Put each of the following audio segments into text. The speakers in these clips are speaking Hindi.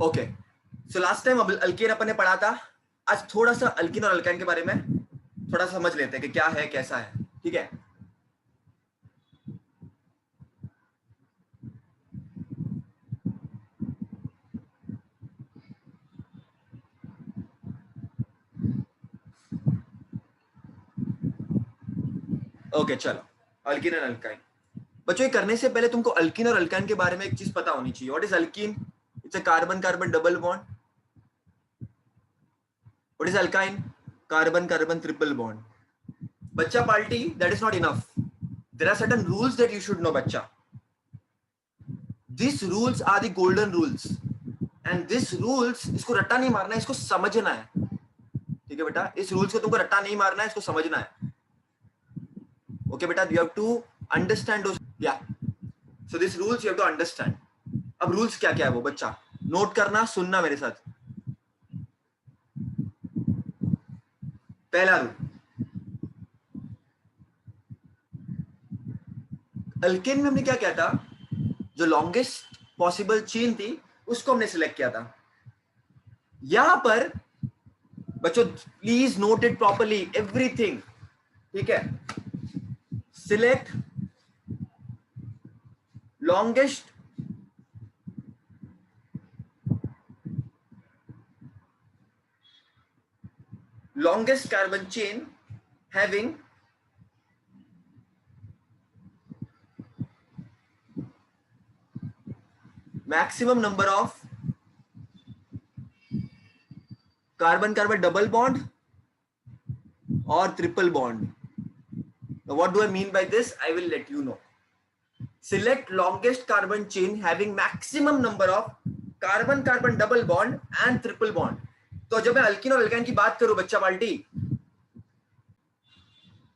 Okay, so last time alkane अपन ने पढ़ा था, आज थोड़ा सा अल्कीन और अल्काइन के बारे में थोड़ा समझ लेते हैं कि क्या है कैसा है, ठीक है। ओके चलो, अल्कीन एंड अल्काइन। बच्चों ये करने से पहले तुमको अल्कीन और अल्काइन के बारे में एक चीज पता होनी चाहिए। What is alkene? It's a carbon carbon double bond. What is alkyne? Carbon carbon triple bond. बच्चा party, that is not enough, there are certain rules that you should know बच्चा। This rules are the golden rules and this rules, इसको रट्टा नहीं मारना है, इसको समझना है, ठीक है बेटा। इस रूल्स को तुमको रट्टा नहीं मारना है, इसको समझना है। ओके बेटा, you have to understand those, या so this rules you have to understand. अब रूल्स क्या क्या है वो बच्चा नोट करना, सुनना मेरे साथ। पहला रूल, अल्केन में हमने क्या किया था, जो लॉन्गेस्ट पॉसिबल चेन थी उसको हमने सिलेक्ट किया था। यहां पर बच्चों please note it properly everything, ठीक है। Select longest carbon chain having maximum number of carbon carbon double bond or triple bond. Now what do I mean by this? I will let you know. Select longest carbon chain having maximum number of carbon carbon double bond and triple bond. तो जब मैं अल्कीन और अल्काइन की बात करूं बच्चा बाल्टी,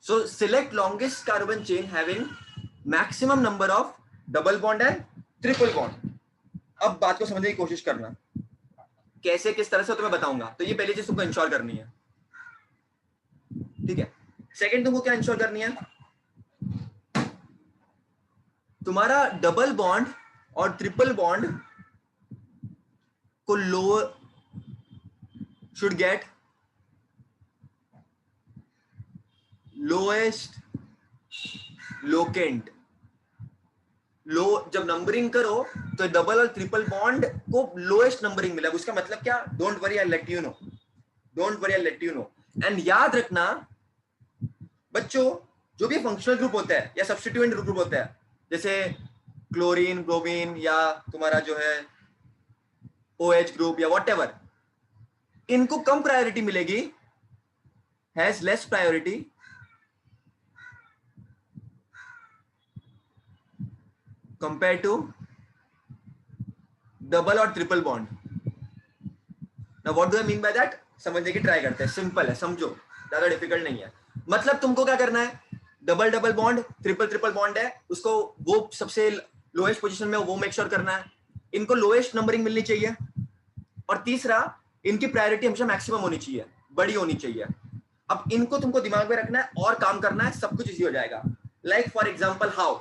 so select longest carbon chain having maximum number of double bond and triple bond. अब बात को समझने की कोशिश करना, कैसे किस तरह से तो मैं बताऊंगा। तो ये पहली चीज तुमको इंश्योर करनी है, ठीक है। सेकंड तुमको क्या इंश्योर करनी है, तुम्हारा डबल बॉन्ड और ट्रिपल बॉन्ड को lower should get lowest locant. लो जब नंबरिंग करो तो डबल और ट्रिपल बॉन्ड को लोएस्ट नंबरिंग मिला। उसका मतलब क्या? Don't worry, I let you know, don't worry, I let you know. And याद रखना बच्चों, जो भी फंक्शनल ग्रुप होता है या सब्स्टिट्यूएंट ग्रुप होता है, जैसे क्लोरीन, ब्रोमीन या तुम्हारा जो है OH ग्रुप या व्हाटएवर, इनको कम प्रायोरिटी मिलेगी, has less priority compare to double और triple bond. Now what do I mean by that? समझने की ट्राई करते हैं, सिंपल है, समझो, ज्यादा डिफिकल्ट नहीं है। मतलब तुमको क्या करना है, double double bond triple triple bond है, उसको वो सबसे लोएस्ट पोजीशन में वो मेक श्योर करना है, इनको लोएस्ट नंबरिंग मिलनी चाहिए, और तीसरा इनकी प्रायोरिटी हमेशा मैक्सिमम होनी चाहिए, बड़ी होनी चाहिए। अब इनको तुमको दिमाग में रखना है और काम करना है, सब कुछ इजी हो जाएगा। Like for example, how,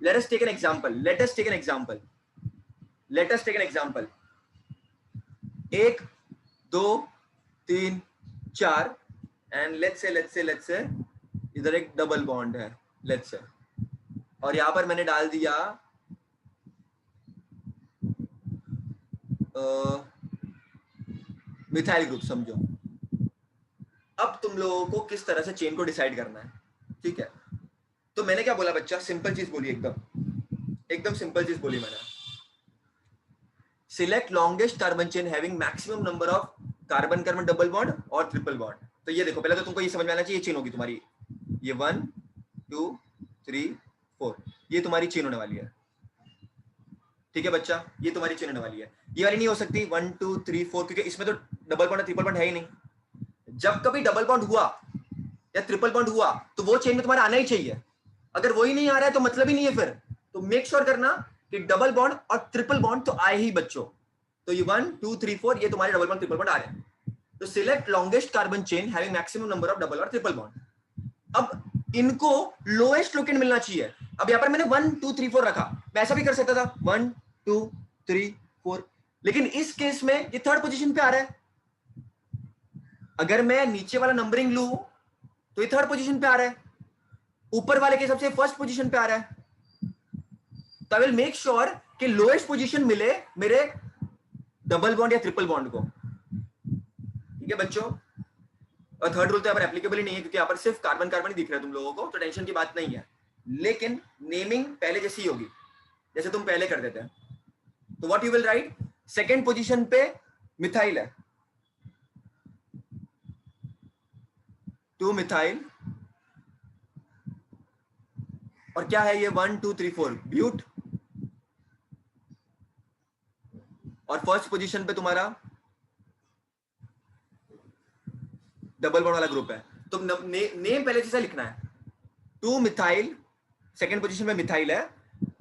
let us take an example, let us take an example, let us take an example. 1 2 3 4 and let's say इधर एक डबल बॉन्ड है, लेट्स से, और यहां पर मैंने डाल दिया मिथाइल ग्रुप, समझो। अब तुम लोगों को किस तरह से चेन को डिसाइड करना है, ठीक है। तो मैंने क्या बोला बच्चा, सिंपल चीज बोली, एकदम सिंपल चीज बोली मैंने। Select longest carbon chain having maximum number of carbon carbon double bond और ट्रिपल बॉन्ड। तो ये देखो, पहले तो तुमको ये समझ में आना चाहिए, ये चेन होगी तुम्हारी, ये 1 2 3 4, ये तुम्हारी चेन होने वाली है, ठीक है बच्चा, ये तुम्हारी चेन होने वाली है। ये वाली नहीं हो सकती 1 2 3 4, क्योंकि इसमें तो डबल बॉन्ड और ट्रिपल बॉन्ड है ही नहीं। जब कभी डबल बॉन्ड हुआ या ट्रिपल बॉन्ड हुआ तो वो चेन में तुम्हारा आना ही चाहिए। अगर वो ही नहीं आ रहा है तो मतलब ही नहीं है फिर। तो मेक श्योर करना कि डबल बॉन्ड और ट्रिपल बॉन्ड तो आए ही बच्चों। तो ये 1 2 3 4 ये तुम्हारे डबल बॉन्ड ट्रिपल बॉन्ड आ रहे हैं। तो select longest carbon chain having maximum number of double और ट्रिपल बॉन्ड। अब इनको लोएस्ट लोकेंट मिलना चाहिए। अब यहां पर मैंने 1 2 3 4 रखा, मैं ऐसा भी कर सकता था 1 2 3 4, लेकिन इस केस में ये थर्ड पोजीशन पे आ रहा है। अगर मैं नीचे वाला नंबरिंग लू तो ये थर्ड पोजीशन पे आ रहा है, ऊपर वाले के सबसे फर्स्ट पोजीशन पे आ रहा है। तो आई विल मेक श्योर कि लोएस्ट पोजीशन मिले मेरे डबल बॉन्ड या ट्रिपल बॉन्ड को। ठीक है बच्चों, और थर्ड रूल तो यहाँ पर एप्लीकेबल ही नहीं है क्योंकि यहाँ पर सिर्फ कार्बन कार्बन ही दिख रहा है तुम लोगों को, तो टेंशन की बात नहीं है। लेकिन नेमिंग पहले जैसी ही होगी जैसे तुम पहले कर देते हैं। तो what you will write, second position पे मिथाइल है, 2 मिथाइल, और क्या है ये 1 2 3 4 ब्यूट, और फर्स्ट पोजीशन पे तुम्हारा डबल बॉन्ड वाला ग्रुप है। तो नेम पहले जैसा लिखना है, 2 मिथाइल, सेकेंड पोजीशन में मिथाइल है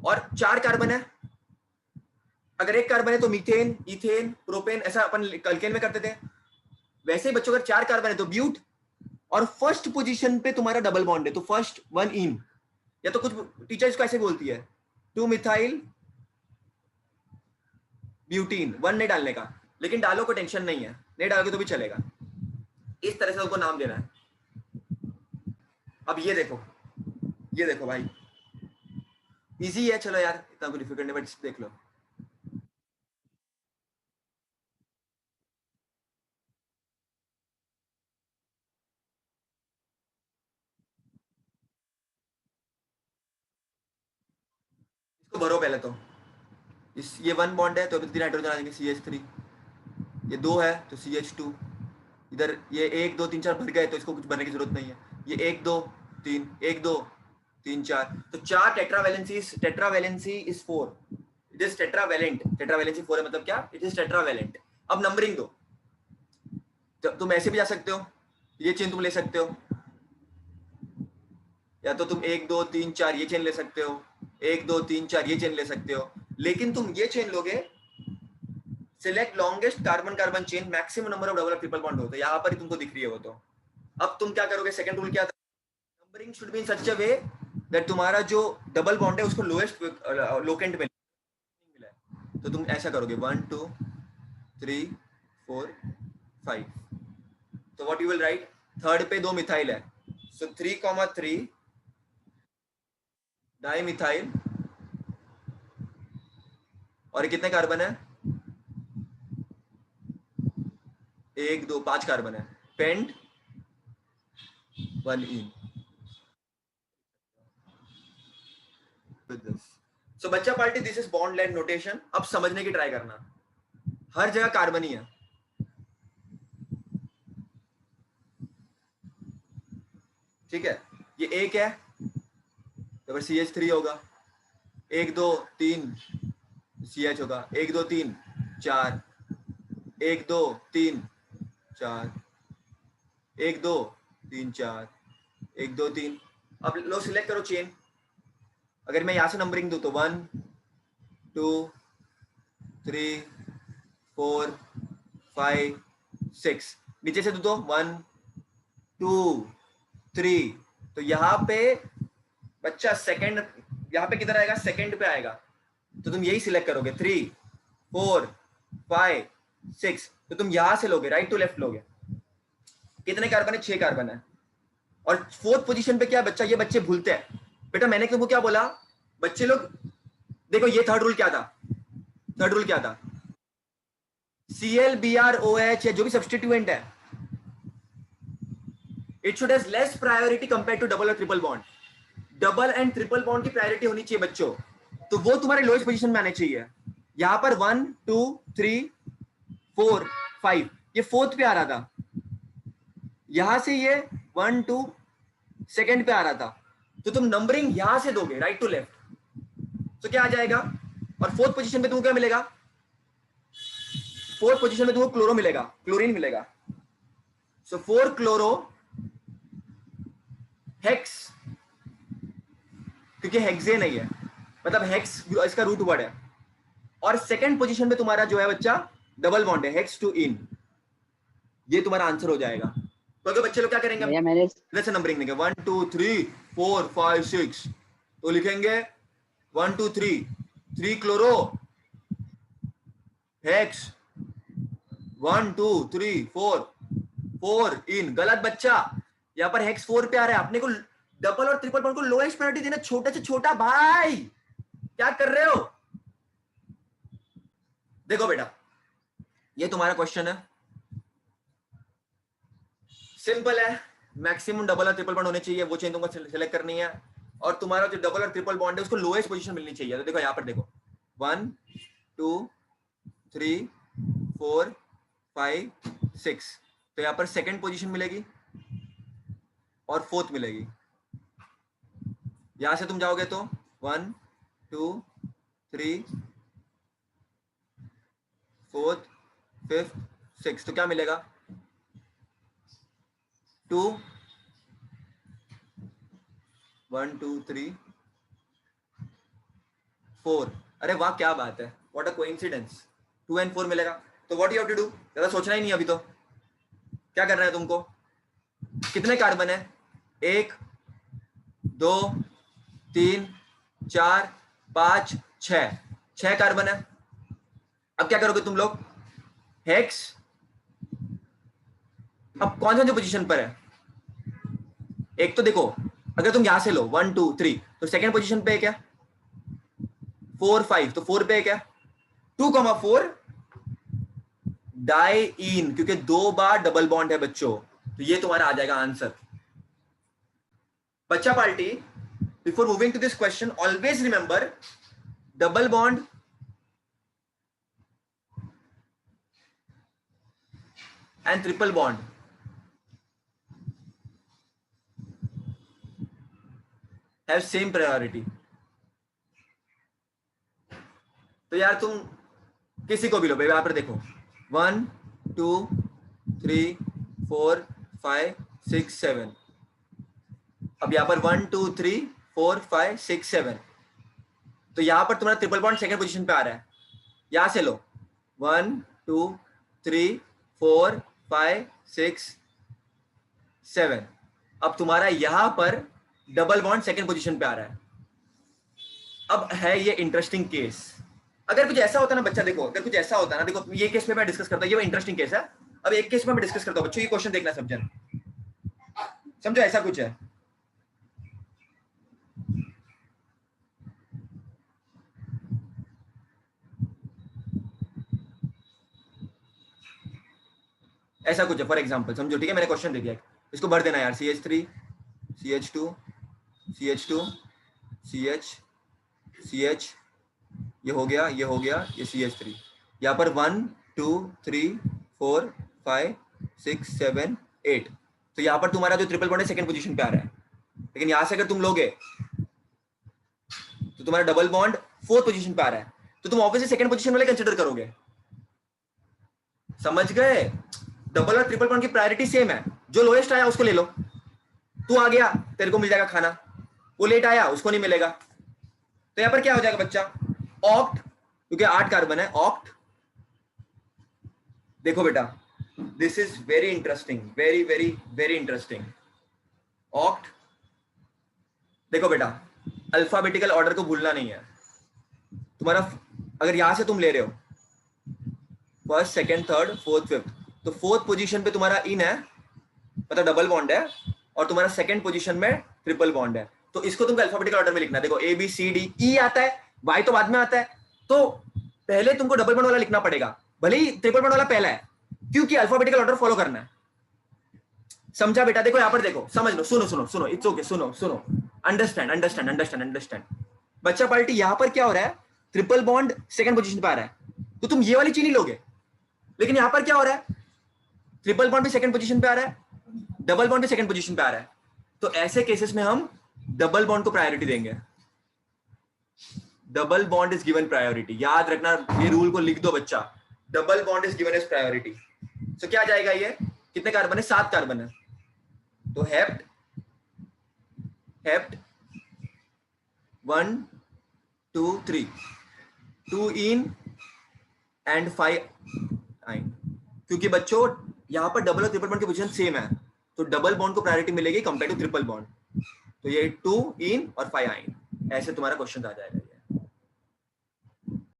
और 4 कार्बन है। अगर एक कार्बन है तो मीथेन, इथेन, प्रोपेन, ऐसा अपन अल्केन में करते थे। वैसे ही बच्चों अगर 4 कार्बन है तो ब्यूट, और फर्स्ट पोजीशन पे तुम्हारा डबल बॉन्ड है तो फर्स्ट 1 इन, या तो कुछ टीचर इसको ऐसे बोलती है 2 मिथाइल ब्यूटीन, 1 नहीं डालने का, लेकिन डालो को टेंशन नहीं है, नहीं डालोगे तो भी चलेगा। इस तरह से उनको नाम देना है। अब ये देखो भाई, इजी है, चलो यार इतना कुछ डिफिकल्ट नहीं, बट देख लो। इसको भरो पहले तो, ये 1 बॉन्ड है तो अभी 3 हाइड्रोजन आ जाएंगे, CH3, ये 2 है तो CH2, इधर ये 1 2 3 4 भर गए तो इसको कुछ भरने की जरूरत नहीं है, ये 1 2 3 1 2 3 4, तो 4 tetravalency is 4, it is tetravalent, tetravalency 4 है मतलब क्या, इट इज टेट्रावैलेंट। अब नंबरिंग दो, तुम ऐसे भी जा सकते हो, ये चेन तुम ले सकते हो, या तो तुम 1 2 3 4 ये चेन ले सकते हो, 1 2 3 4 ये चेन ले सकते हो, लेकिन तुम ये चेन लोगे, select longest carbon carbon chain, maximum number of double triple bond होता है, यहाँ पर ही तुमको दिख रही है वो। तो अब तुम क्या करोगे, सेकंड रूल क्या था, numbering should be in such a way that तुम्हारा जो डबल बॉन्ड है उसको लोएस्ट लोकेंट में मिला है। तो तुम ऐसा करोगे 1 2 3 4 5, तो what you will write, third पे 2 मिथाइल है, सो 3,3 डाई मिथाइल, और कितने कार्बन है, 1 2 5 कार्बन है, पेंट 1 इन। सो बच्चा party, this is bond length notation. अब समझने की ट्राई करना, हर जगह कार्बन ही है। ठीक है, ये 1 है तो फिर CH3 होगा, 1 2 3 CH होगा, 1 2 3 4, 1 2 3 4, 1 2 3 4, 1 2 3। अब लो सिलेक्ट करो चेन, अगर मैं यहां से नंबरिंग दूं तो 1 2 3 4 5 6, नीचे से दूं तो 1 2 3, तो यहाँ पे बच्चा सेकंड, यहाँ पे किधर आएगा, सेकंड पे आएगा, तो तुम यही सिलेक्ट करोगे 3 4 5 6, तो तुम यहां से लोगे, राइट टू लेफ्ट लोगे। कितने कार्बन है, 6 कार्बन है। और फोर्थ पोजीशन पे क्या बच्चा, ये बच्चे भूलते हैं बेटा, मैंने तुमको क्या बोला, बच्चे लोग देखो, ये थर्ड रूल क्या था, थर्ड रूल क्या था, ClBrOH या जो भी सब्स्टिट्यूएंट है, it should have less priority compare to double और triple bond. Double and triple bond की प्रायोरिटी होनी चाहिए बच्चों, तो वो तुम्हारे लोएस्ट पोजीशन में आने चाहिए। यहां पर 1 2 3 4 5, ये फोर्थ पे आ रहा था, यहां से ये 1 2 सेकंड पे आ रहा था, तो तुम नंबरिंग यहां से दोगे, राइट टू लेफ्ट, तो क्या आ जाएगा, और फोर्थ पोजीशन पे तुमको क्या मिलेगा, फोर्थ पोजीशन में तुमको क्लोरो मिलेगा, क्लोरीन मिलेगा, सो 4 क्लोरो हेक्स, क्योंकि हेक्से नहीं है, मतलब हेक्स इसका रूट वर्ड है, और सेकंड पोजीशन पे तुम्हारा जो है बच्चा डबल बॉन्ड है, हेक्स टू इन, ये तुम्हारा आंसर हो जाएगा। तो अगर बच्चे लोग क्या करेंगे, इधर से नंबरिंग देंगे 1 2 3 4 5 6, तो लिखेंगे 1 2 3 3 क्लोरो हेक्स 1 2 3 4 4 इन, गलत बच्चा। यहाँ पर हेक्स 4 पे आ रहा है, अपने को डबल और ट्रिपल बॉन्ड को लोएस्ट प्रायोरिटी देना, छोटे से छोटा भाई, क्या कर रहे हो? देखो बेटा, ये तुम्हारा क्वेश्चन है, सिंपल है, मैक्सिमम डबल और ट्रिपल बॉन्ड होने चाहिए, वो चेन तुमको सिलेक्ट करनी है, और तुम्हारा जो डबल और ट्रिपल बॉन्ड है उसको लोएस्ट पोजीशन मिलनी चाहिए। तो देखो यहाँ पर देखो 1 2 3 4 5 6, तो यहाँ पर सेकंड पोजीशन मिलेगी और फोर्थ मिलेगी। यहां से तुम जाओगे तो 1 2 3 4 5 6, तो क्या मिलेगा 2 1 2 3 4। अरे वाह, क्या बात है, व्हाट अ कोइंसिडेंस, 2 and 4 मिलेगा। तो what you have to do, ज्यादा सोचना ही नहीं अभी, तो क्या करना है तुमको, कितने कार्बन है, 1 2 3 4 5 6 कार्बन है। अब क्या करोगे तुम लोग, हेक्स अब कौन सा जो पोजीशन पर है, एक तो देखो अगर तुम यहां से लो 1 2 3, तो सेकंड पोजीशन पे है क्या 4 5, तो 4 पे है क्या 2,4 डाई इन, क्योंकि 2 बार डबल बॉन्ड है बच्चों, तो ये तुम्हारा आ जाएगा आंसर। बच्चा party, before moving to this question always remember double bond and triple bond have same priority. तो यार तुम किसी को भी लो, यहां पर देखो 1 2 3 4 5 6 7, अब यहां पर 1 2 3 4 5 6 7, तो यहां पर तुम्हारा ट्रिपल बॉन्ड सेकंड पोजीशन पे आ रहा है, यहां से लो 1 2 3 4 5 6 7, अब तुम्हारा यहां पर डबल बॉन्ड सेकंड पोजीशन पे आ रहा है। अब है ये इंटरेस्टिंग केस, अगर कुछ ऐसा होता ना बच्चा, देखो अगर कुछ ऐसा होता ना, देखो ये केस में मैं डिस्कस करता हूँ, ये इंटरेस्टिंग केस है। अब एक केस में मैं डिस्कस करता हूँ बच्चों, ये क्वेश्चन देखना, समझो ऐसा कुछ है, ऐसा कुछ है फॉर एग्जांपल, समझो ठीक है, मैंने क्वेश्चन दे दिया, इसको भर देना यार, CH3 CH2 CH2 CH CH, ये हो गया, ये हो गया, ये CH3, यहाँ पर 1 2 3 4 5 6 7 8, तो यहाँ पर तुम्हारा जो ट्रिपल बॉन्ड है सेकंड पोजीशन पे आ रहा है, लेकिन यहाँ से अगर तुम लोगे तो तुम्हारा डबल बॉन्ड फोर्थ पोजीशन पे आ रहा है, तो तुम ऑब्वियसली सेकंड पोजीशन वाले कंसिडर करोगे, समझ गए? डबल और ट्रिपल बॉन्ड की प्रायोरिटी सेम है, जो लोएस्ट आया उसको ले लो, तू आ गया तेरे को मिल जाएगा खाना, वो लेट आया उसको नहीं मिलेगा, तो यहाँ पर क्या हो जाएगा बच्चा, ऑक्ट, क्योंकि 8 कार्बन है, ऑक्ट। देखो बेटा, this is very interesting, very very very interesting, oct. देखो बेटा, अल्फाबेटिकल ऑर्डर को भूलना नहीं है तुम्हारा, अगर यहां से तुम ले रहे हो first second third fourth fifth, तो फोर्थ पोजीशन पे तुम्हारा इन है, मतलब डबल बॉन्ड है, और तुम्हारा सेकंड पोजीशन में ट्रिपल बॉन्ड है, तो इसको तुमको अल्फाबेटिकल ऑर्डर में लिखना है। देखो ABCD, E आता है, Y तो बाद में आता है, तो पहले तुमको डबल बॉन्ड वाला लिखना पड़ेगा, भले ही ट्रिपल बॉन्ड वाला पहला है, क्योंकि अल्फाबेटिकल ऑर्डर फॉलो करना है, समझा बेटा? देखो यहाँ पर देखो, समझ लो, सुनो सुनो सुनो, इट्स ओके, सुनो सुनो, अंडरस्टैंड अंडरस्टैंड अंडरस्टैंड अंडरस्टैंड। बच्चा पार्टी, यहाँ पर क्या हो रहा है, ट्रिपल बॉन्ड सेकंड पोजीशन पे आ रहा है, तो तुम ये वाली चीज नहीं लोगे, लेकिन यहाँ पर क्या हो रहा है, ट्रिपल बॉन्ड भी सेकंड पोजीशन पे आ रहा है, डबल बॉन्ड भी सेकंड पोजीशन पे आ रहा है, तो ऐसे केसेस में हम डबल बॉन्ड को प्रायोरिटी देंगे, double bond is given priority, याद रखना, ये रूल को लिख दो बच्चा, double bond is given as priority. तो क्या जाएगा, ये कितने कार्बन है, 7 कार्बन है, तो हेप्ट हेप्ट 1 2 3, 2 इन एंड 5 आइन, क्योंकि बच्चों यहाँ पर डबल और ट्रिपल बॉन्ड की पोजीशन सेम है, तो डबल बॉन्ड को प्रायोरिटी मिलेगी कंपेयर टू ट्रिपल बॉन्ड, तो ये 2 इन और 5 आइन, ऐसे तुम्हारा क्वेश्चन आ जाएगा।